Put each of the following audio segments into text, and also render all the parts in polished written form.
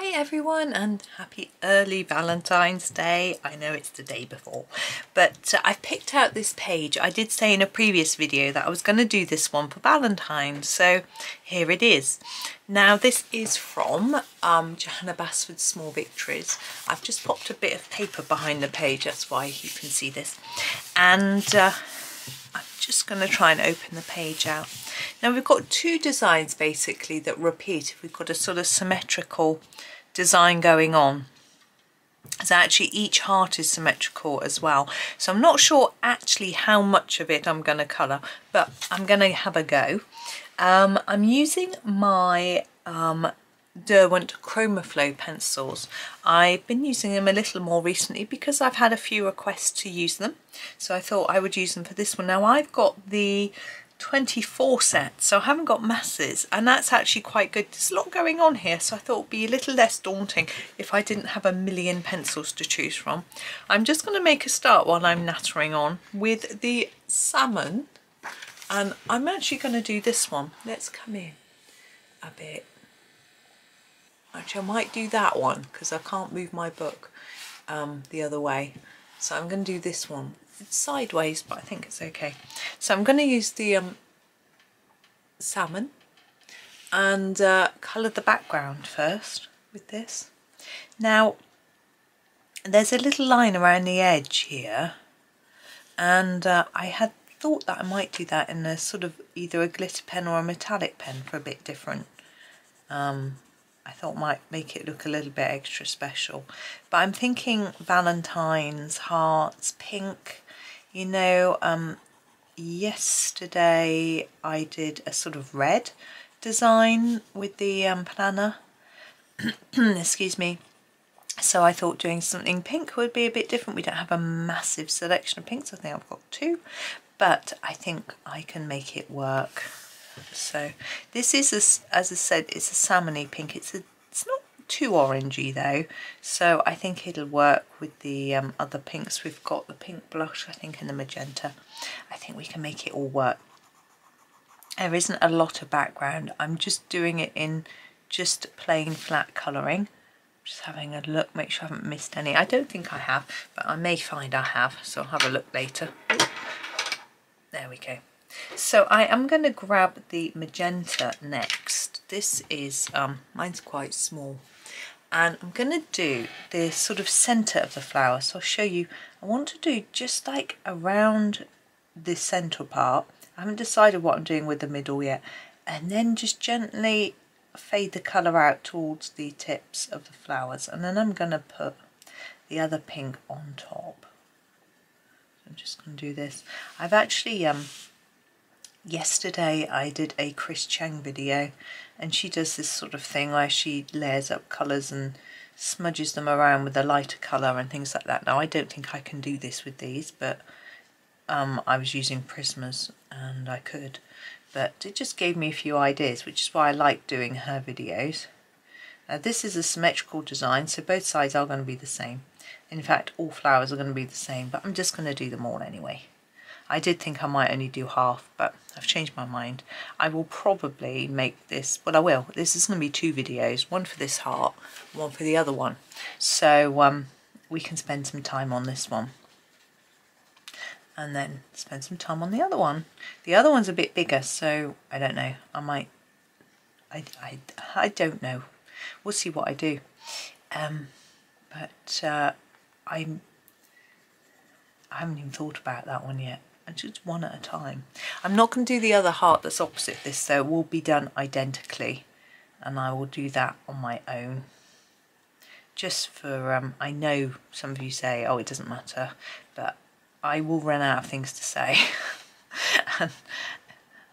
Hi everyone and happy early Valentine's Day. I know it's the day before, but I've picked out this page. I did say in a previous video that I was going to do this one for Valentine's, so here it is. Now this is from Johanna Basford's Small Victories. I've just popped a bit of paper behind the page, that's why you can see this. And I'm just going to try and open the page out. Now we've got two designs basically that repeat. We've got a sort of symmetrical design going on. So actually each heart is symmetrical as well. So I'm not sure actually how much of it I'm going to colour, but I'm going to have a go. I'm using my Derwent Chromaflow pencils. I've been using them a little more recently because I've had a few requests to use them, so I thought I would use them for this one. Now I've got the 24 set, so I haven't got masses, and that's actually quite good. There's a lot going on here, so I thought it would be a little less daunting if I didn't have a million pencils to choose from. I'm just going to make a start while I'm nattering on with the salmon, and I'm actually going to do this one. Let's come in a bit. Actually, I might do that one because I can't move my book the other way. So I'm going to do this one. It's sideways, but I think it's okay. So I'm going to use the salmon and colour the background first with this. Now, there's a little line around the edge here, and I had thought that I might do that in a sort of either a glitter pen or a metallic pen for a bit different. I thought might make it look a little bit extra special, but I'm thinking Valentine's, hearts, pink. You know, yesterday I did a sort of red design with the planner. Excuse me. So I thought doing something pink would be a bit different. We don't have a massive selection of pinks. I think I've got two, but I think I can make it work. So this is, as I said, it's a salmony pink. It's not too orangey though, so I think it'll work with the other pinks. We've got the pink blush, I think, and the magenta. I think we can make it all work. There isn't a lot of background. I'm just doing it in just plain flat colouring. Just having a look, make sure I haven't missed any. I don't think I have, but I may find I have, so I'll have a look later. There we go. So I am going to grab the magenta next. This is, mine's quite small, and I'm going to do the sort of centre of the flower. So I'll show you, I want to do just like around the centre part. I haven't decided what I'm doing with the middle yet, and then just gently fade the colour out towards the tips of the flowers, and then I'm going to put the other pink on top. So I'm just going to do this. I've actually yesterday I did a Chris Chang video, and she does this sort of thing where she layers up colours and smudges them around with a lighter colour and things like that. Now I don't think I can do this with these, but I was using Prismas and I could, but it just gave me a few ideas, which is why I like doing her videos. Now this is a symmetrical design, so both sides are going to be the same. In fact, all flowers are going to be the same, but I'm just going to do them all anyway. I did think I might only do half, but I've changed my mind. I will probably make this, well I will, this is going to be two videos, one for this heart, one for the other one. So we can spend some time on this one, and then spend some time on the other one. The other one's a bit bigger, so I don't know, I might, I don't know. We'll see what I do. But I haven't even thought about that one yet. And just one at a time. I'm not going to do the other heart that's opposite this though. It will be done identically, and I will do that on my own. Just for, I know some of you say, oh, it doesn't matter, but I will run out of things to say. And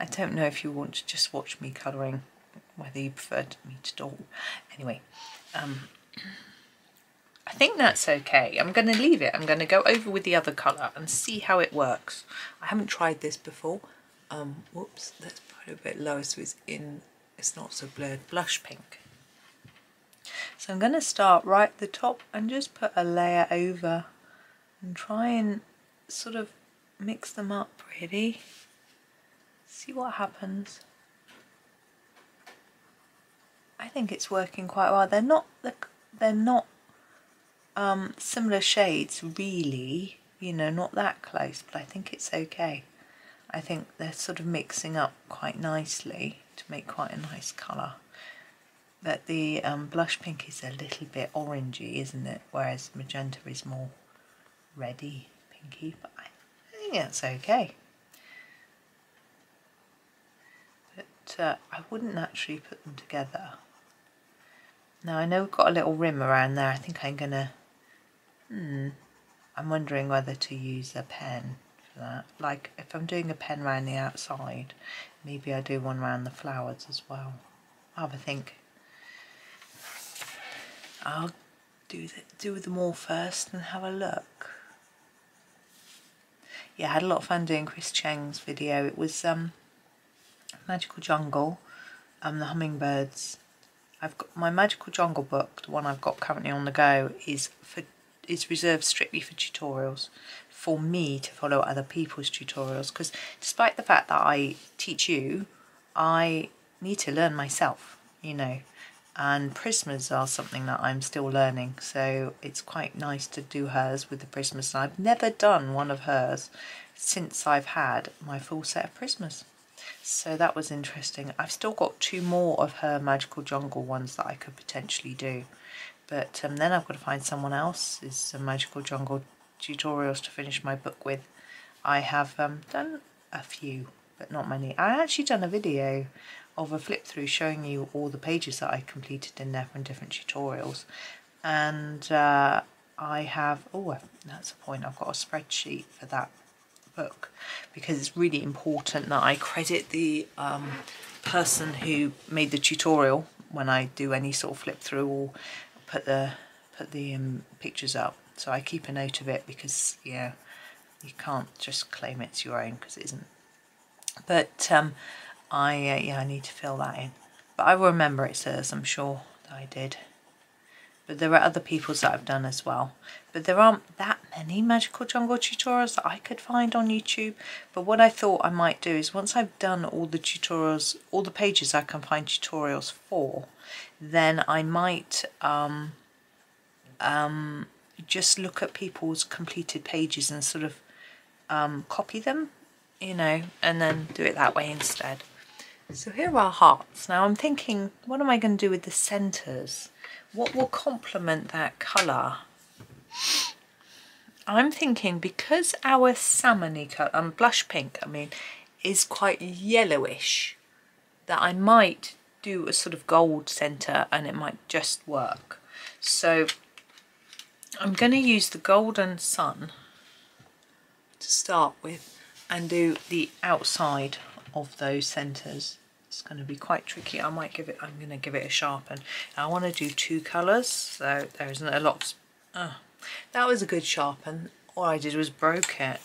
I don't know if you want to just watch me colouring, whether you prefer me to talk. Anyway, I think that's okay. I'm going to leave it. I'm going to go over with the other colour and see how it works. I haven't tried this before. Whoops, let's put it a bit lower so it's not so blurred. Blush pink. So I'm going to start right at the top and just put a layer over and try and sort of mix them up really. See what happens. I think it's working quite well. They're not similar shades really, you know, not that close, but I think it's okay. I think they're sort of mixing up quite nicely to make quite a nice colour. But the blush pink is a little bit orangey, isn't it? Whereas magenta is more reddy, pinky, but I think that's okay. But I wouldn't actually put them together. Now I know we've got a little rim around there. I think I'm gonna, I'm wondering whether to use a pen for that. Like if I'm doing a pen around the outside, maybe I do one around the flowers as well. I'll have a think. I'll do them all first and have a look. Yeah, I had a lot of fun doing Chris Cheng's video. It was Magical Jungle, the hummingbirds. I've got my Magical Jungle book, the one I've got currently on the go, is reserved strictly for tutorials, for me to follow other people's tutorials, because despite the fact that I teach you, I need to learn myself, you know, and prismas are something that I'm still learning, so it's quite nice to do hers with the prismas. I've never done one of hers since I've had my full set of prismas. So that was interesting. I've still got 2 more of her Magical Jungle ones that I could potentially do. But then I've got to find someone else's Magical Jungle tutorials to finish my book with. I have done a few, but not many. I actually done a video of a flip through showing you all the pages that I completed in there from different tutorials. And I have, oh, that's a point, I've got a spreadsheet for that book, because it's really important that I credit the person who made the tutorial when I do any sort of flip through or put the pictures up. So I keep a note of it, because yeah, you can't just claim it's your own, because it isn't. But I need to fill that in, but I will remember it says, I'm sure that I did. But there are other people's that I've done as well. But there aren't that many Magical Jungle tutorials that I could find on YouTube. But what I thought I might do is, once I've done all the tutorials, all the pages I can find tutorials for, then I might just look at people's completed pages and sort of copy them, you know, and then do it that way instead. So here are hearts. Now I'm thinking, what am I going to do with the centres? What will complement that colour? I'm thinking, because our salmon-y colour, blush pink, I mean, is quite yellowish, that I might do a sort of gold centre and it might just work. So I'm going to use the Golden Sun to start with and do the outside of those centres. It's going to be quite tricky. I'm going to give it a sharpen. Now I want to do 2 colours, so there isn't a lot of, that was a good sharpen. All I did was broke it.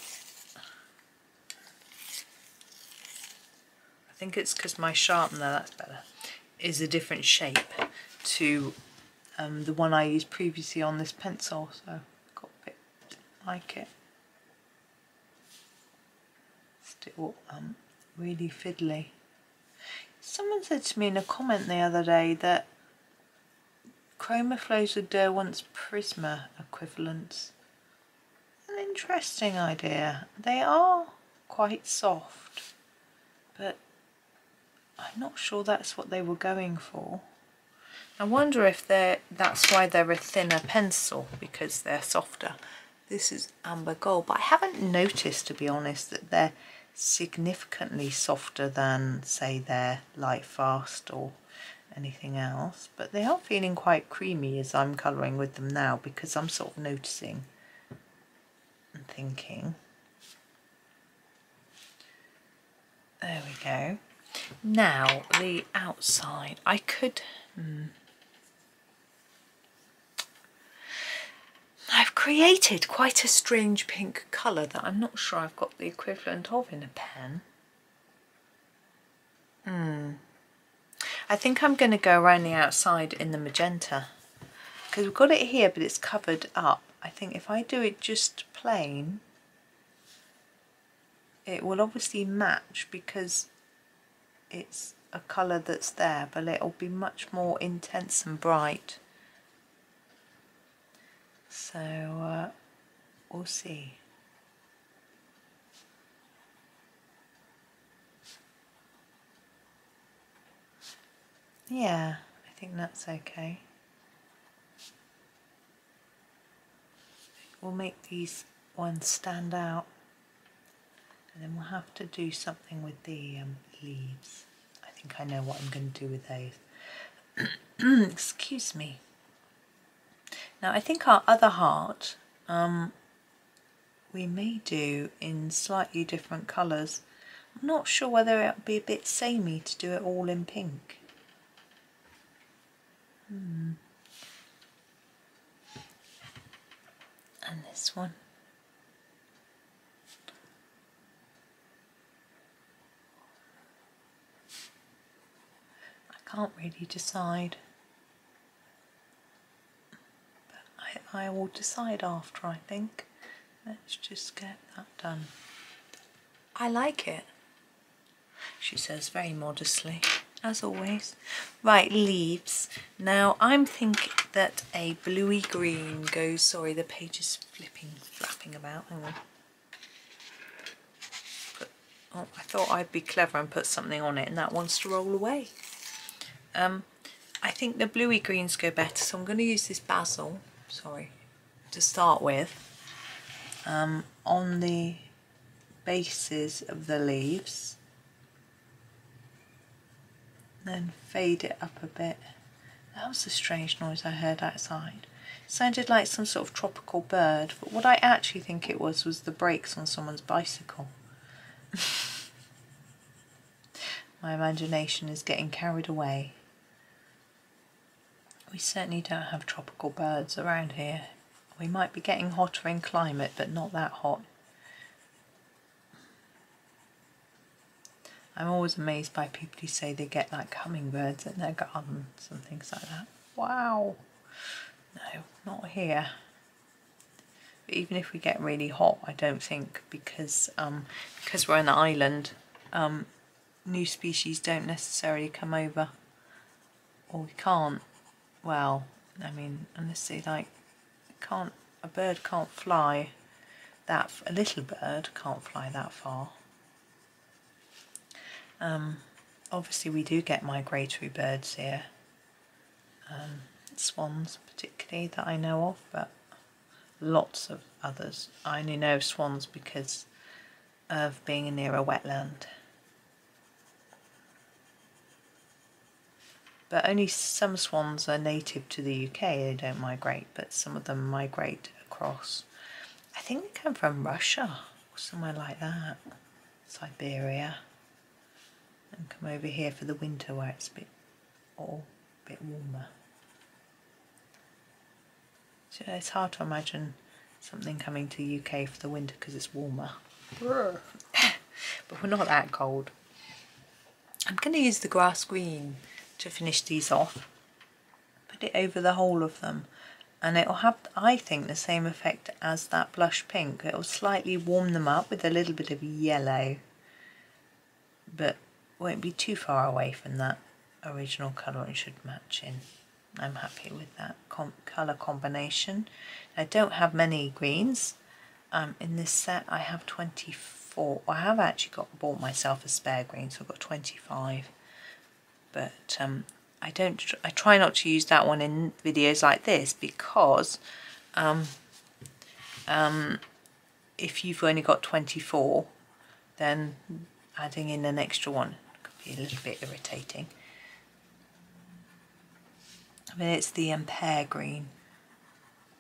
I think it's because my sharpener, that's better, is a different shape to the one I used previously on this pencil, so I got a bit like it. Still really fiddly. Someone said to me in a comment the other day that Chromaflows are Derwent's Prisma equivalents. An interesting idea. They are quite soft, but I'm not sure that's what they were going for. I wonder if that's why they're a thinner pencil, because they're softer. This is amber gold, but I haven't noticed, to be honest, that they're significantly softer than, say, their Light Fast or anything else. But they are feeling quite creamy as I'm colouring with them now, because I'm sort of noticing and thinking. There we go. Now the outside, I could I've created quite a strange pink colour that I'm not sure I've got the equivalent of in a pen. I think I'm going to go around the outside in the magenta, because we've got it here but it's covered up. I think if I do it just plain, it will obviously match because it's a colour that's there, but it'll be much more intense and bright. So we'll see. Yeah, I think that's okay. We'll make these ones stand out, and then we'll have to do something with the leaves. I think I know what I'm going to do with those. Excuse me. Now I think our other heart we may do in slightly different colours. I'm not sure whether it would be a bit samey to do it all in pink. And this one. I can't really decide. But I will decide after, I think. Let's just get that done. I like it, she says very modestly, as always. Right, leaves. Now I'm thinking that a bluey green goes, sorry, the page is flapping about. Hang on. Oh, I thought I'd be clever and put something on it, and that wants to roll away. I think the bluey greens go better, so I'm going to use this basil, sorry, to start with, on the bases of the leaves. Then fade it up a bit. That was a strange noise I heard outside. It sounded like some sort of tropical bird, but what I actually think it was the brakes on someone's bicycle. My imagination is getting carried away. We certainly don't have tropical birds around here. We might be getting hotter in climate, but not that hot. I'm always amazed by people who say they get like hummingbirds in their gardens and things like that. Wow! No, not here. But even if we get really hot, I don't think, because we're an island, new species don't necessarily come over. Or we can't. Well, I mean, unless they like, a bird can't fly that, a little bird can't fly that far. Obviously we do get migratory birds here, swans particularly that I know of, but lots of others. I only know of swans because of being near a wetland. But only some swans are native to the UK, they don't migrate, but some of them migrate across. I think they come from Russia or somewhere like that, Siberia, and come over here for the winter where it's a bit warmer. So it's hard to imagine something coming to the UK for the winter because it's warmer. But we're not that cold. I'm going to use the grass green to finish these off. Put it over the whole of them, and it'll have, I think, the same effect as that blush pink. It'll slightly warm them up with a little bit of yellow, but won't be too far away from that original colour and should match in. I'm happy with that colour combination. I don't have many greens in this set. I have 24. I have actually bought myself a spare green, so I've got 25. But I try not to use that one in videos like this because if you've only got 24, then adding in an extra one could be a little bit irritating. I mean, it's the pear green.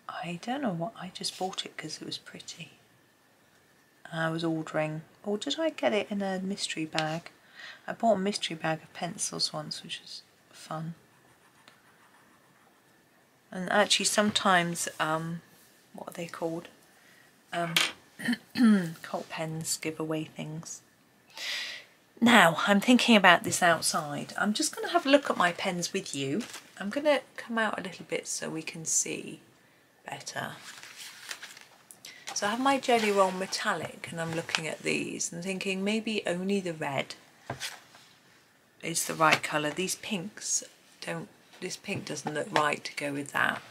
I don't know what, I just bought it because it was pretty. I was ordering, or did I get it in a mystery bag? I bought a mystery bag of pencils once, which was fun. And actually sometimes, what are they called? Cult pens give away things. Now, I'm thinking about this outside. I'm just going to have a look at my pens with you. I'm going to come out a little bit so we can see better. So I have my Gellyroll metallic and I'm looking at these and thinking maybe only the red is the right colour. These pinks don't, this pink doesn't look right to go with that.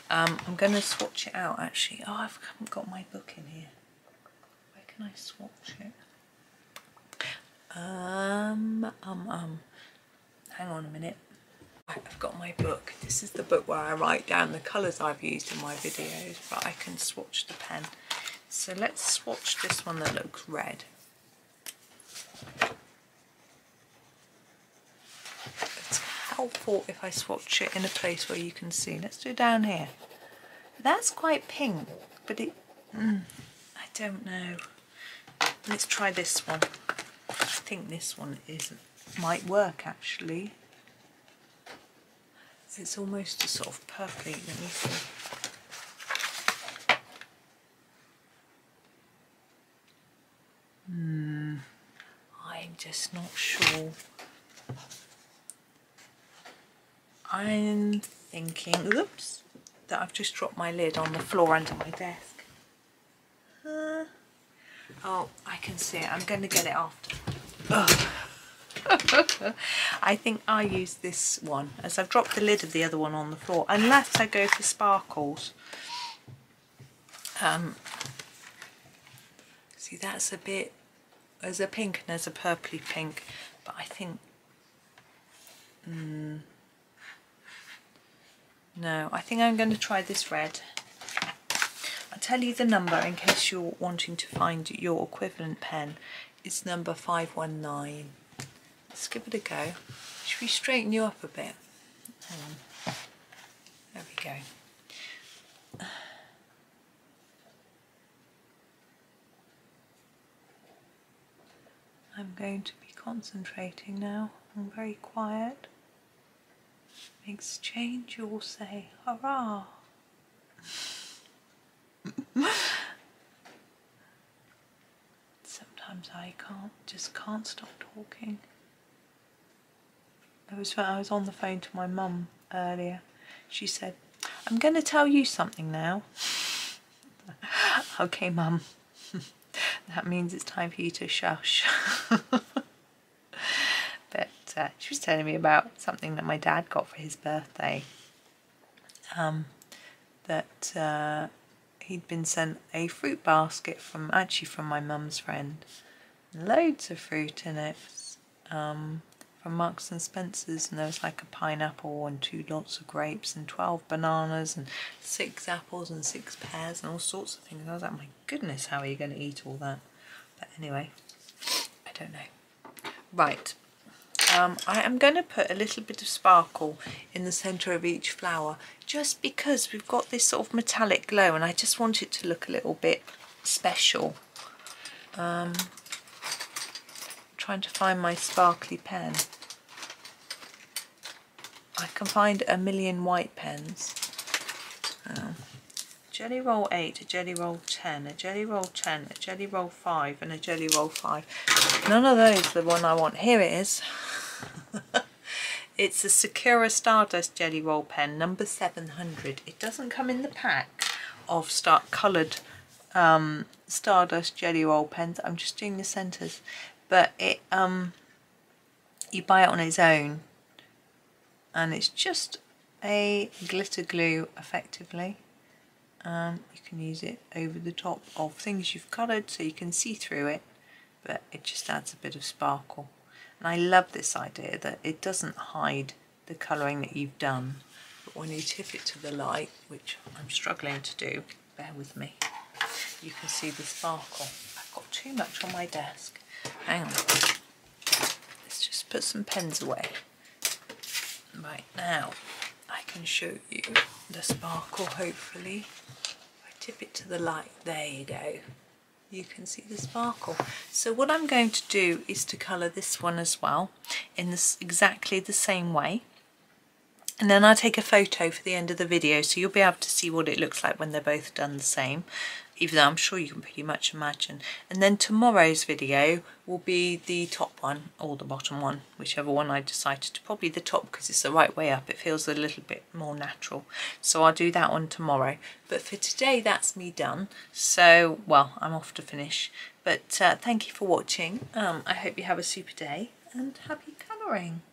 I'm going to swatch it out actually. Oh, I haven't got my book in here. Where can I swatch it? Hang on a minute. I've got my book. This is the book where I write down the colours I've used in my videos, but I can swatch the pen. So let's swatch this one that looks red. It's helpful if I swatch it in a place where you can see. Let's do it down here. That's quite pink, but it, I don't know. Let's try this one. I think this one might work actually. It's almost a sort of purpley. Let me see. I'm just not sure. I'm thinking, oops, that I've just dropped my lid on the floor under my desk. Oh, I can see it. I'm going to get it after. I think I use this one as I've dropped the lid of the other one on the floor, unless I go for sparkles. See, that's a bit, there's a pink and there's a purpley pink, but I think no, I think I'm going to try this red. I'll tell you the number in case you're wanting to find your equivalent pen. It's number 519. Let's give it a go. Should we straighten you up a bit? Hang on. There we go. I'm going to be concentrating now. I'm very quiet. Exchange, you will say, hurrah! Sometimes I just can't stop talking. I was on the phone to my mum earlier. She said, I'm going to tell you something now. Okay, Mum. That means it's time for you to shush. But she was telling me about something that my dad got for his birthday. That he'd been sent a fruit basket from my mum's friend. Loads of fruit in it. From Marks and Spencer's, and there was like a pineapple and 2 lots of grapes and 12 bananas and 6 apples and 6 pears and all sorts of things. And I was like, my goodness, how are you going to eat all that? But anyway, I don't know. Right, I am going to put a little bit of sparkle in the centre of each flower, just because we've got this sort of metallic glow and I just want it to look a little bit special. Trying to find my sparkly pen. I can find a million white pens. Gellyroll 8, a Gellyroll 10, a Gellyroll 10, a Gellyroll 5 and a Gellyroll 5. None of those are the one I want. Here it is. It's a Sakura Stardust Gellyroll pen, number 700. It doesn't come in the pack of coloured Stardust Gellyroll pens. I'm just doing the centres. But it you buy it on its own, and it's just a glitter glue effectively. You can use it over the top of things you've coloured so you can see through it, but it just adds a bit of sparkle. And I love this idea that it doesn't hide the colouring that you've done, but when you tip it to the light, which I'm struggling to do, bear with me, you can see the sparkle. I've got too much on my desk. Hang on, let's just put some pens away. Right, now I can show you the sparkle, hopefully. If I tip it to the light, there you go. You can see the sparkle. So what I'm going to do is to colour this one as well in this exactly the same way. And then I'll take a photo for the end of the video so you'll be able to see what it looks like when they're both done the same, even though I'm sure you can pretty much imagine. And then tomorrow's video will be the top one or the bottom one, whichever one I decided to. Probably the top because it's the right way up. It feels a little bit more natural. So I'll do that one tomorrow. But for today, that's me done. So, well, I'm off to finish. But thank you for watching. I hope you have a super day and happy colouring. drawing.